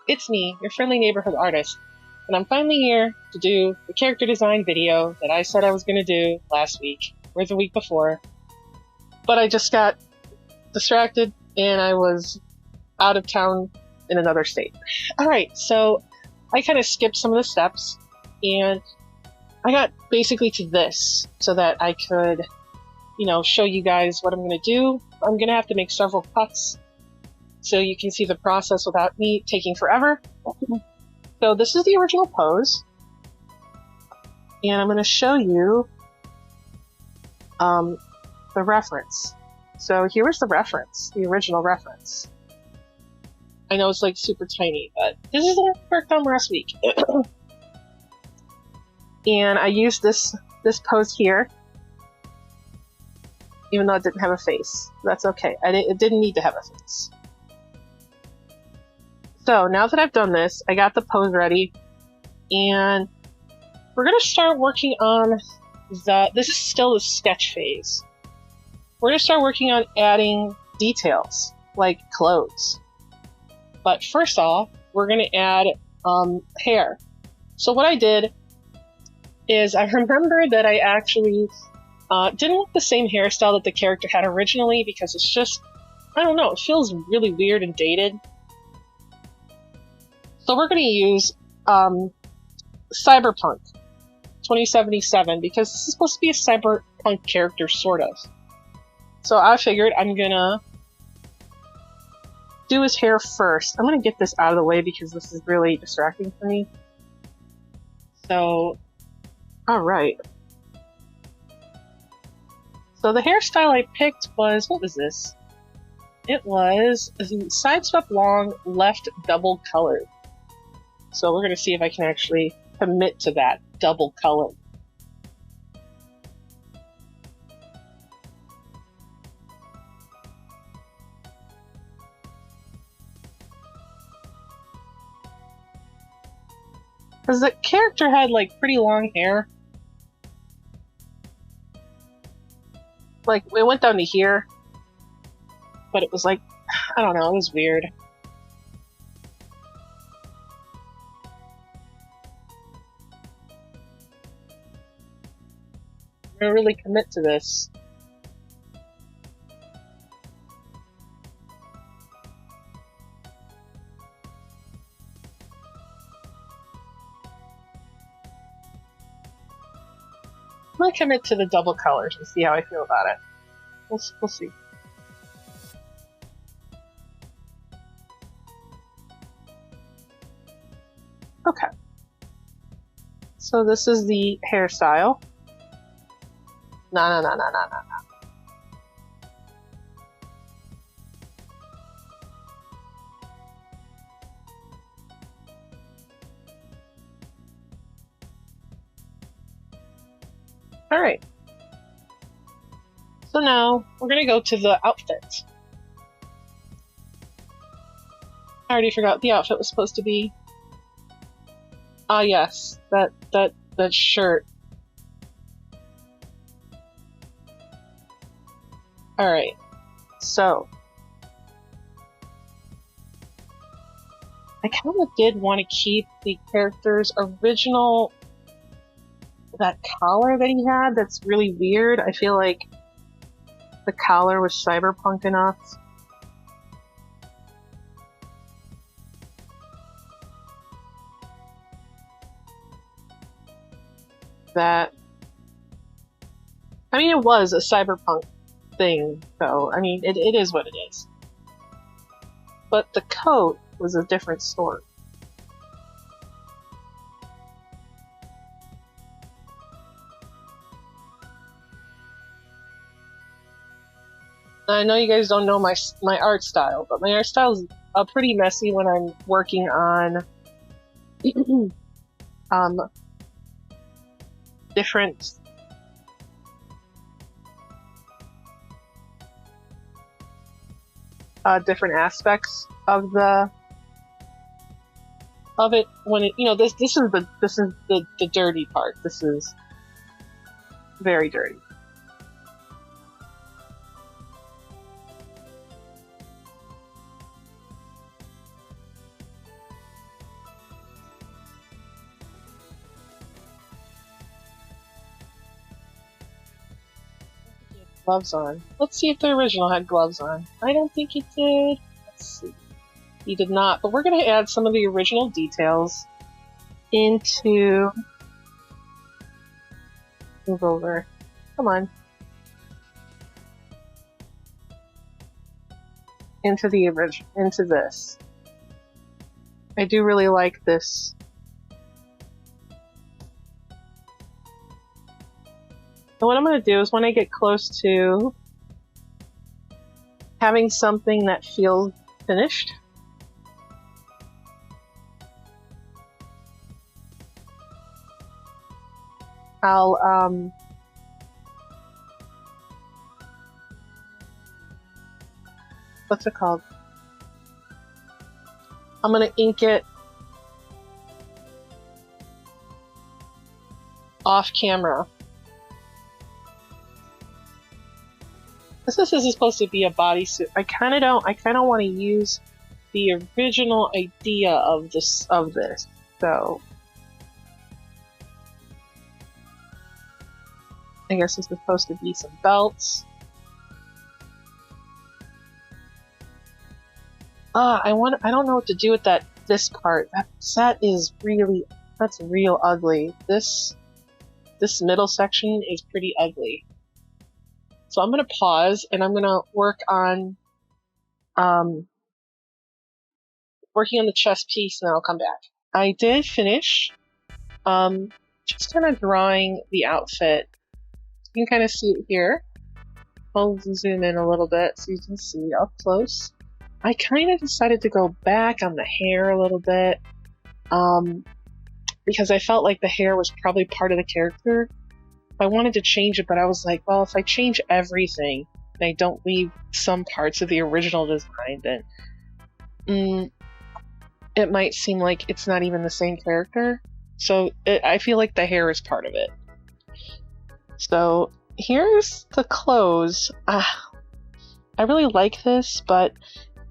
It's me, your friendly neighborhood artist, and I'm finally here to do the character design video that I said I was going to do last week, or the week before, but I just got distracted and I was out of town in another state. Alright, so I kind of skipped some of the steps, and I got basically to this so that I could, show you guys what I'm going to do. I'm going to have to make several cuts so you can see the process without me taking forever. So this is the original pose, and I'm going to show you the reference. So here's the reference, the original reference. I know it's like super tiny, but this is what I worked on last week. And I used this pose here, even though it didn't have a face. That's okay. It didn't need to have a face. So now that I've done this, I got the pose ready, and we're going to start working on this is still the sketch phase. We're going to start working on adding details, like clothes. But first off, we're going to add hair. So what I did is I remember that I actually didn't want the same hairstyle that the character had originally, because it's just, I don't know, it feels really weird and dated. So we're going to use Cyberpunk 2077, because this is supposed to be a cyberpunk character, sort of. So I figured I'm going to do his hair first. I'm going to get this out of the way because this is really distracting for me. So, alright. So the hairstyle I picked was, what was this? It was side swept long, left double colored. So we're going to see if I can actually commit to that double color. Because the character had like pretty long hair. Like, it went down to here. But it was like, I don't know, it was weird. I'm gonna really commit to this. I'm gonna commit to the double colors and see how I feel about it. We'll see. Okay. So this is the hairstyle. No. Alright. So now, we're gonna go to the outfit. I already forgot what the outfit was supposed to be. Ah, yes. That shirt. Alright. So. I kind of did want to keep the character's original, that collar that he had, that's really weird. I feel like the collar was cyberpunk enough. That, I mean, it was a cyberpunk thing, so, I mean, it is what it is. But the coat was a different story. I know you guys don't know my art style, but my art style is pretty messy when I'm working on different different aspects of it. When it, this is the dirty part. This is very dirty. gloves on. Let's see if the original had gloves on. I don't think it did. Let's see. He did not, but we're going to add some of the original details into... Move over. Come on. Into the original, into this. I do really like this. So what I'm going to do is when I get close to having something that feels finished, I'll what's it called? I'm gonna ink it off camera. This is supposed to be a bodysuit. I kind of want to use the original idea of this. So I guess this is supposed to be some belts. I don't know what to do with this part. That's real ugly. This middle section is pretty ugly. So I'm gonna pause and I'm gonna work on working on the chest piece, and then I'll come back. I did finish just kind of drawing the outfit. You can kind of see it here. I'll zoom in a little bit so you can see up close. I kind of decided to go back on the hair a little bit because I felt like the hair was probably part of the character. I wanted to change it, but I was like, well, if I change everything and I don't leave some parts of the original design, then it might seem like it's not even the same character. So I feel like the hair is part of it. So here's the clothes. I really like this, but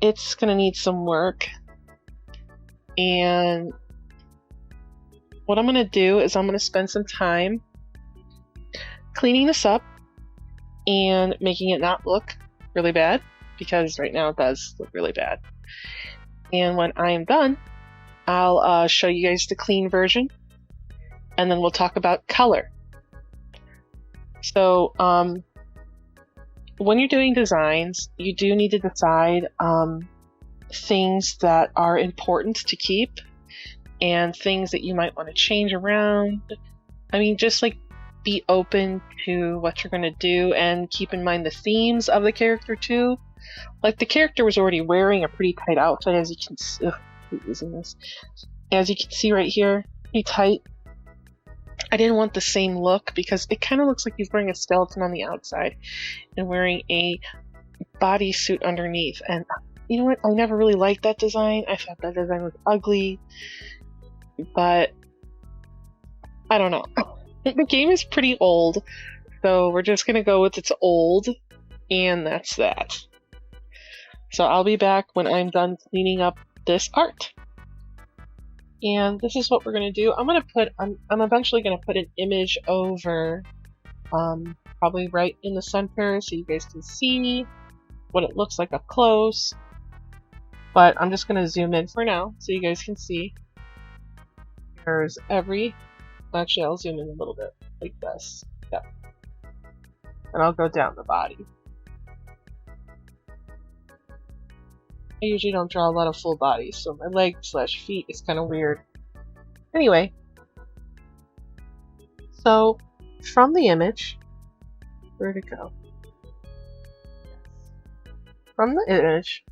it's gonna need some work. And what I'm gonna do is I'm gonna spend some time cleaning this up and making it not look really bad, because right now it does look really bad. And when I am done, I'll show you guys the clean version, and then we'll talk about color. So when you're doing designs, you do need to decide things that are important to keep and things that you might want to change around. I mean, just like be open to what you're going to do and keep in mind the themes of the character too. Like the character was already wearing a pretty tight outfit, as you can see. As you can see right here, pretty tight. I didn't want the same look because it kind of looks like he's wearing a skeleton on the outside and wearing a bodysuit underneath. And you know what? I never really liked that design. I thought that design was ugly. But I don't know. The game is pretty old, so we're just gonna go with it's old, and that's that. So I'll be back when I'm done cleaning up this art. And this is what we're gonna do. I'm eventually gonna put an image over, probably right in the center, so you guys can see what it looks like up close. But I'm just gonna zoom in for now, so you guys can see. Actually, I'll zoom in a little bit, like this. Yep. And I'll go down the body. I usually don't draw a lot of full bodies, so my leg/feet is kind of weird. Anyway. So, from the image, where'd it go? From the image,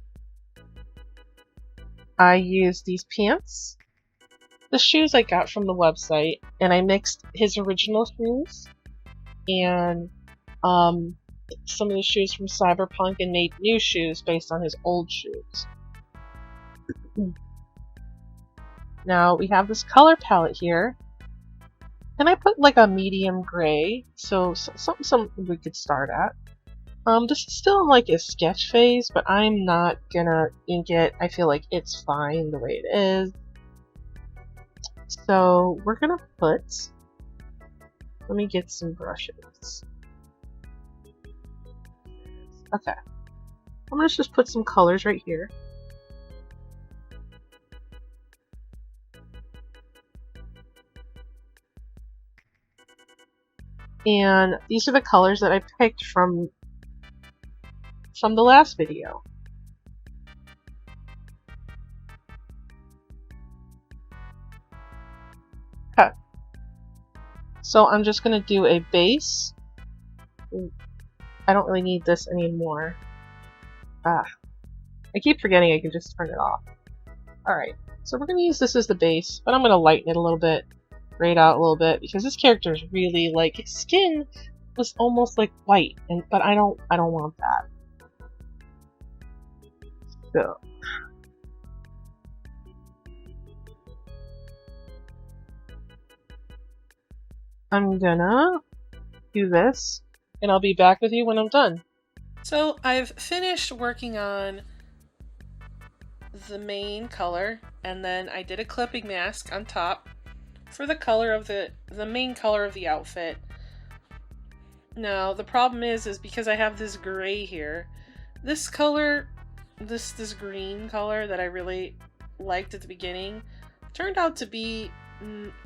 I used these pants. The shoes I got from the website, and I mixed his original shoes and some of the shoes from Cyberpunk and made new shoes based on his old shoes. Now we have this color palette here, and I put like a medium gray, so something we could start at. This is still like a sketch phase, but I'm not gonna ink it. I feel like it's fine the way it is. So we're gonna let me get some brushes. Okay. I'm going to just put some colors right here. And these are the colors that I picked from the last video. Okay. So I'm just going to do a base. I don't really need this anymore. I keep forgetting I can just turn it off. Alright, so we're going to use this as the base, but I'm going to lighten it a little bit, grade out a little bit, because this character is really, like, his skin was almost like white, but I don't want that. So I'm gonna do this, and I'll be back with you when I'm done. So I've finished working on the main color, and then I did a clipping mask on top for the color of the main color of the outfit. Now the problem is because I have this gray here, this color, this green color that I really liked at the beginning turned out to be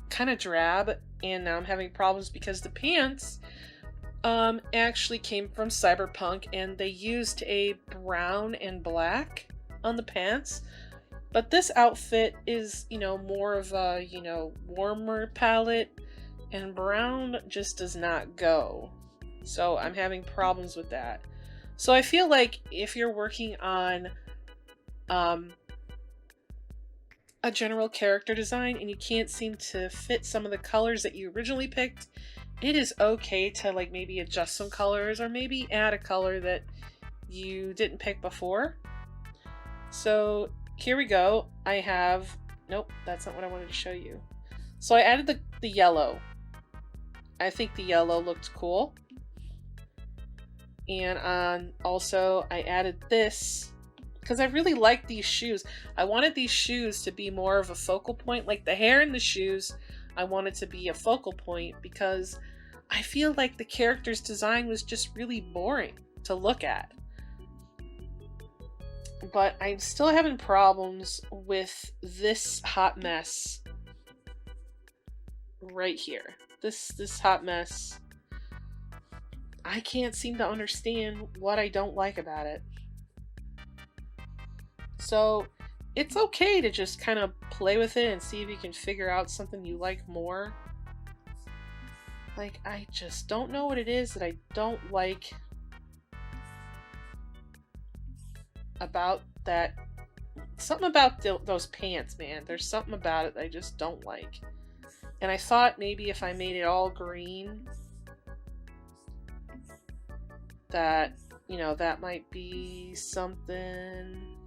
kind of drab, and now I'm having problems because the pants actually came from Cyberpunk, and they used a brown and black on the pants, but this outfit is, you know, more of a, you know, warmer palette, and brown just does not go. So I'm having problems with that. So I feel like if you're working on a general character design and you can't seem to fit some of the colors that you originally picked, it is okay to like maybe adjust some colors or maybe add a color that you didn't pick before. So here we go. I have, nope, that's not what I wanted to show you. So I added the yellow. I think the yellow looked cool. And also I added this because I really like these shoes. I wanted these shoes to be more of a focal point, like the hair in the shoes. I wanted to be a focal point because I feel like the character's design was just really boring to look at. But I'm still having problems with this hot mess right here. This hot mess. I can't seem to understand what I don't like about it. So it's okay to just kind of play with it and see if you can figure out something you like more. Like, I just don't know what it is that I don't like about that. Something about those pants, man. There's something about it that I just don't like. And I thought maybe if I made it all green, that, you know, that might be something.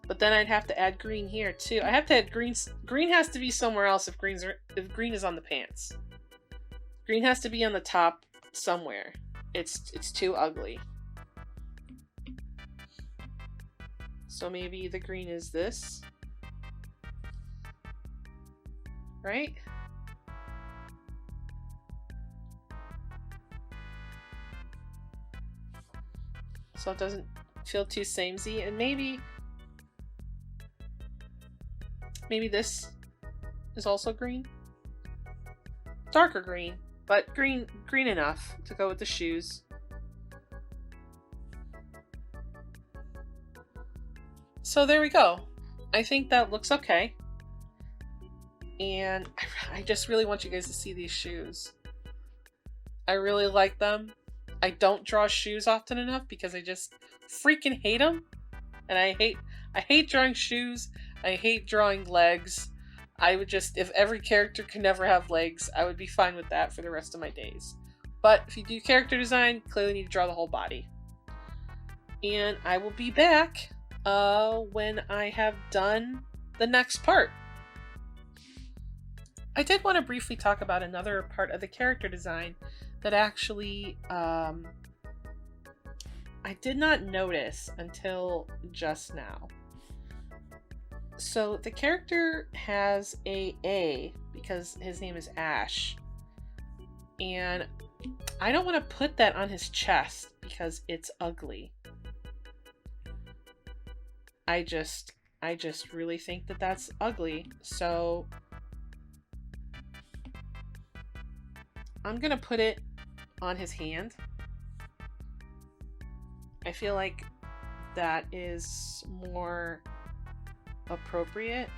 But then I'd have to add green here too. I have to add green. Green has to be somewhere else if green is on the pants. Green has to be on the top somewhere. It's too ugly. So maybe the green is this. Right? So it doesn't feel too samey, and maybe this is also green. Darker green, but green enough to go with the shoes. So there we go. I think that looks okay. And I just really want you guys to see these shoes. I really like them. I don't draw shoes often enough because I just freaking hate them. And I hate drawing shoes. I hate drawing legs. I would just, if every character could never have legs, I would be fine with that for the rest of my days. But if you do character design, clearly you need to draw the whole body. And I will be back when I have done the next part. I did want to briefly talk about another part of the character design that actually I did not notice until just now. So the character has a because his name is Ash. And I don't want to put that on his chest because it's ugly. I just really think that that's ugly. So I'm gonna put it on his hand. I feel like that is more appropriate.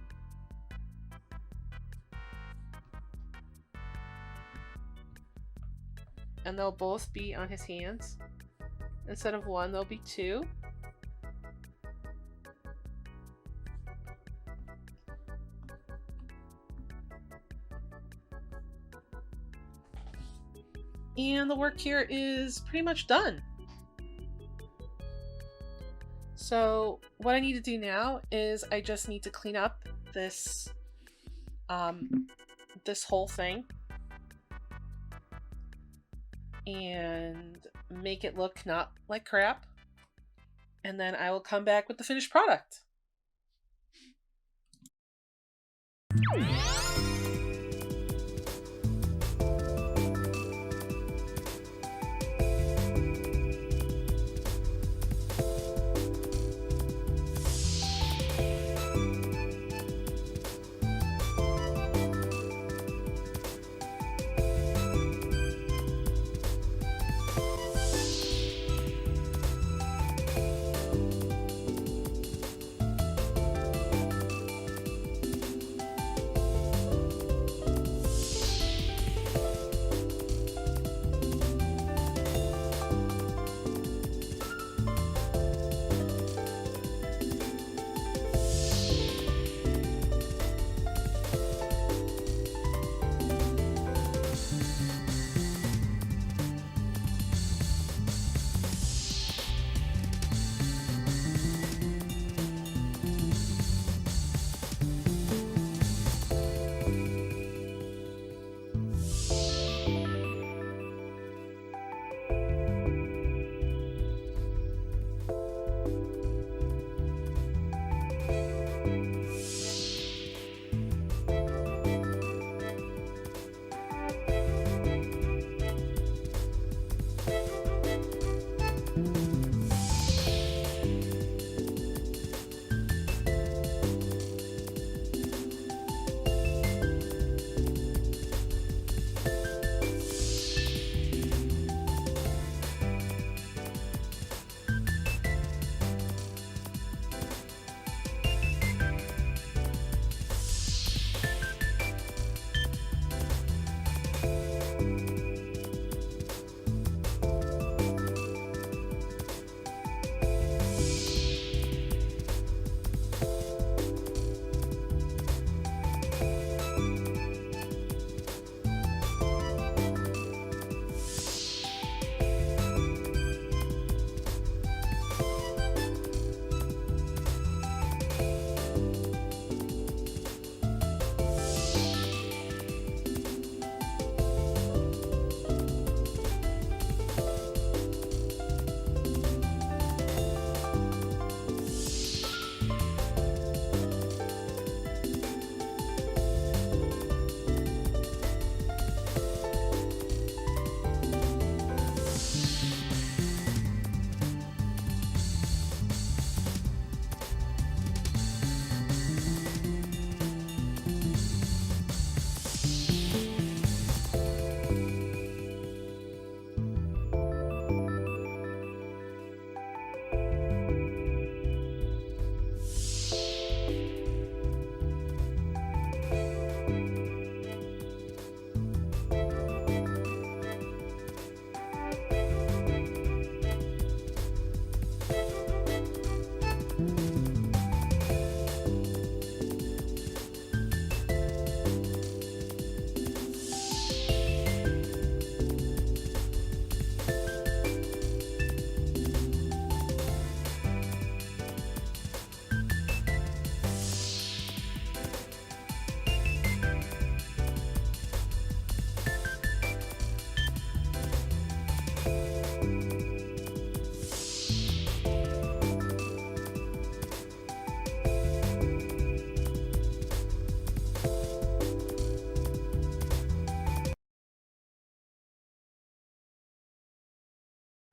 And they'll both be on his hands. Instead of one, there'll be two. And the work here is pretty much done. So what I need to do now is I just need to clean up this this whole thing and make it look not like crap. And then I will come back with the finished product.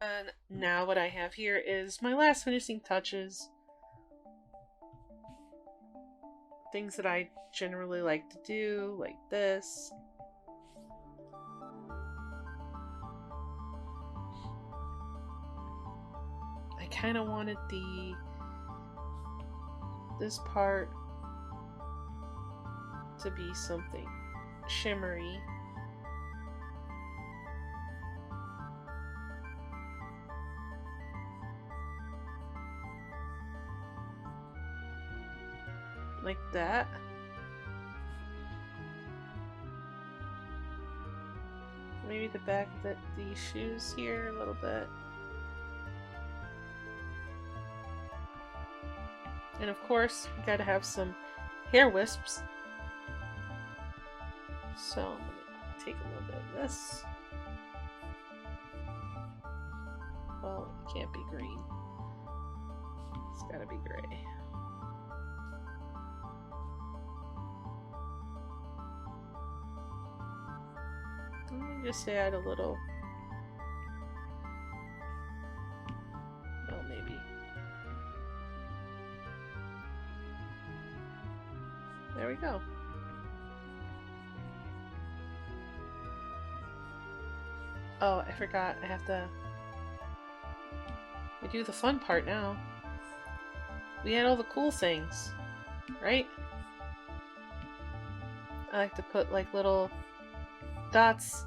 And now what I have here is my last finishing touches. Things that I generally like to do, like this. I kind of wanted this part to be something shimmery. Like that. Maybe the back of these shoes here a little bit. And of course, you gotta have some hair wisps. So I'm gonna take a little bit of this. Well, it can't be green. It's gotta be gray. Let me just add a little. Well, maybe. There we go. Oh, I forgot. I have to... We do the fun part now. We add all the cool things, right? I like to put like little dots.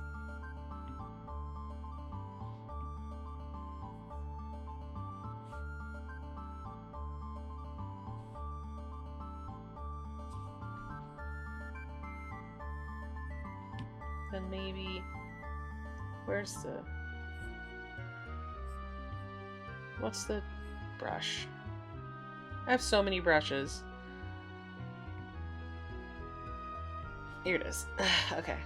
Then maybe, where's what's the brush? I have so many brushes. Here it is. Okay.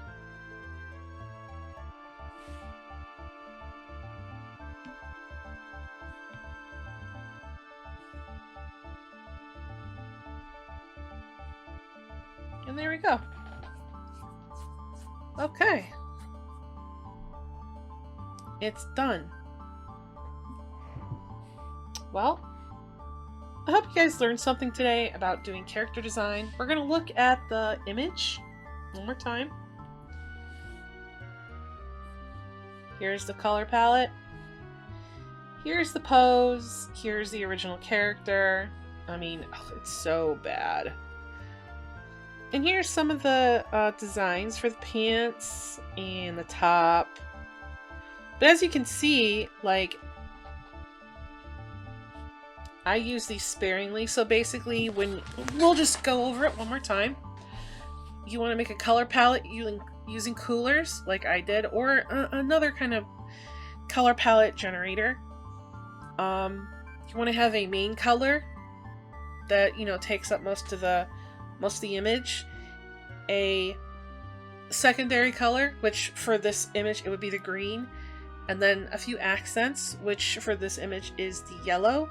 And there we go. Okay. It's done. Well, I hope you guys learned something today about doing character design. We're going to look at the image one more time. Here's the color palette. Here's the pose. Here's the original character. I mean, it's so bad. And here's some of the designs for the pants and the top. But as you can see, like, I use these sparingly. So basically, we'll just go over it one more time. You want to make a color palette using coolers, like I did, or another kind of color palette generator. You want to have a main color that, you know, takes up most of the image, a secondary color, which for this image it would be the green, and then a few accents, which for this image is the yellow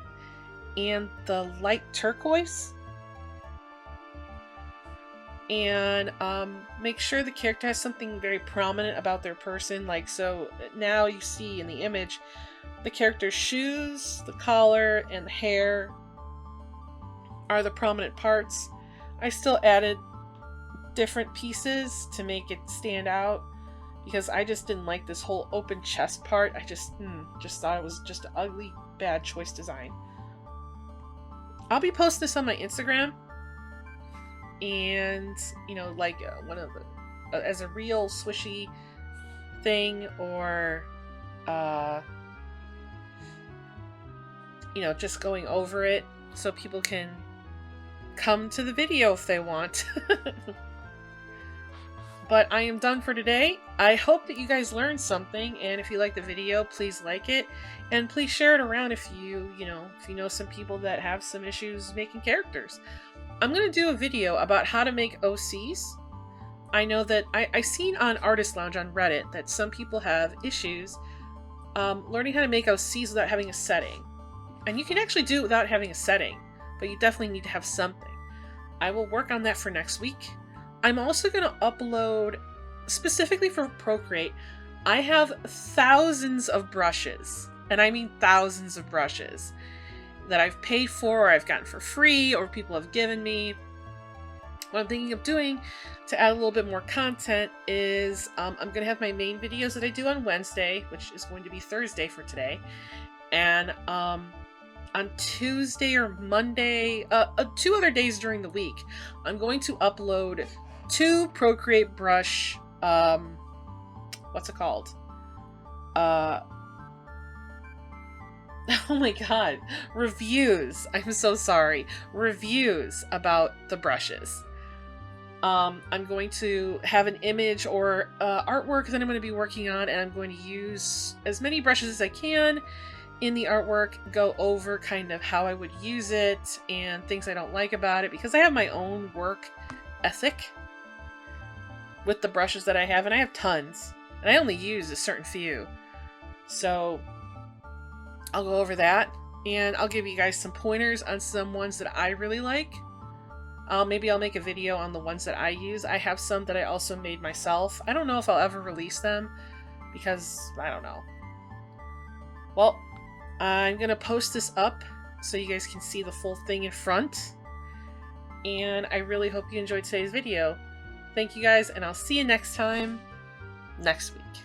and the light turquoise. And make sure the character has something very prominent about their person. Like, so now you see in the image the character's shoes, the collar, and the hair are the prominent parts. I still added different pieces to make it stand out because I just didn't like this whole open chest part. I just thought it was just an ugly, bad choice design. I'll be posting this on my Instagram, and you know, like one of the as a real swishy thing, or you know, just going over it so people can come to the video if they want. But I am done for today. I hope that you guys learned something, and if you like the video, please like it, and please share it around if you know some people that have some issues making characters. I'm going to do a video about how to make OCs. I know that I've seen on Artist Lounge on Reddit that some people have issues learning how to make OCs without having a setting. And you can actually do it without having a setting, but you definitely need to have something. I will work on that for next week. I'm also going to upload, specifically for Procreate, I have thousands of brushes, and I mean thousands of brushes that I've paid for, or I've gotten for free, or people have given me. What I'm thinking of doing to add a little bit more content is I'm going to have my main videos that I do on Wednesday, which is going to be Thursday for today. And on Tuesday or Monday, 2 other days during the week, I'm going to upload 2 Procreate brush, what's it called? Oh my god, reviews. I'm so sorry. Reviews about the brushes. I'm going to have an image or artwork that I'm going to be working on, and I'm going to use as many brushes as I can in the artwork, go over kind of how I would use it and things I don't like about it, because I have my own work ethic with the brushes that I have, and I have tons, and I only use a certain few. So I'll go over that, and I'll give you guys some pointers on some ones that I really like. Maybe I'll make a video on the ones that I use. I have some that I also made myself. I don't know if I'll ever release them, because I don't know. Well, I'm going to post this up so you guys can see the full thing in front. And I really hope you enjoyed today's video. Thank you guys, and I'll see you next time, next week.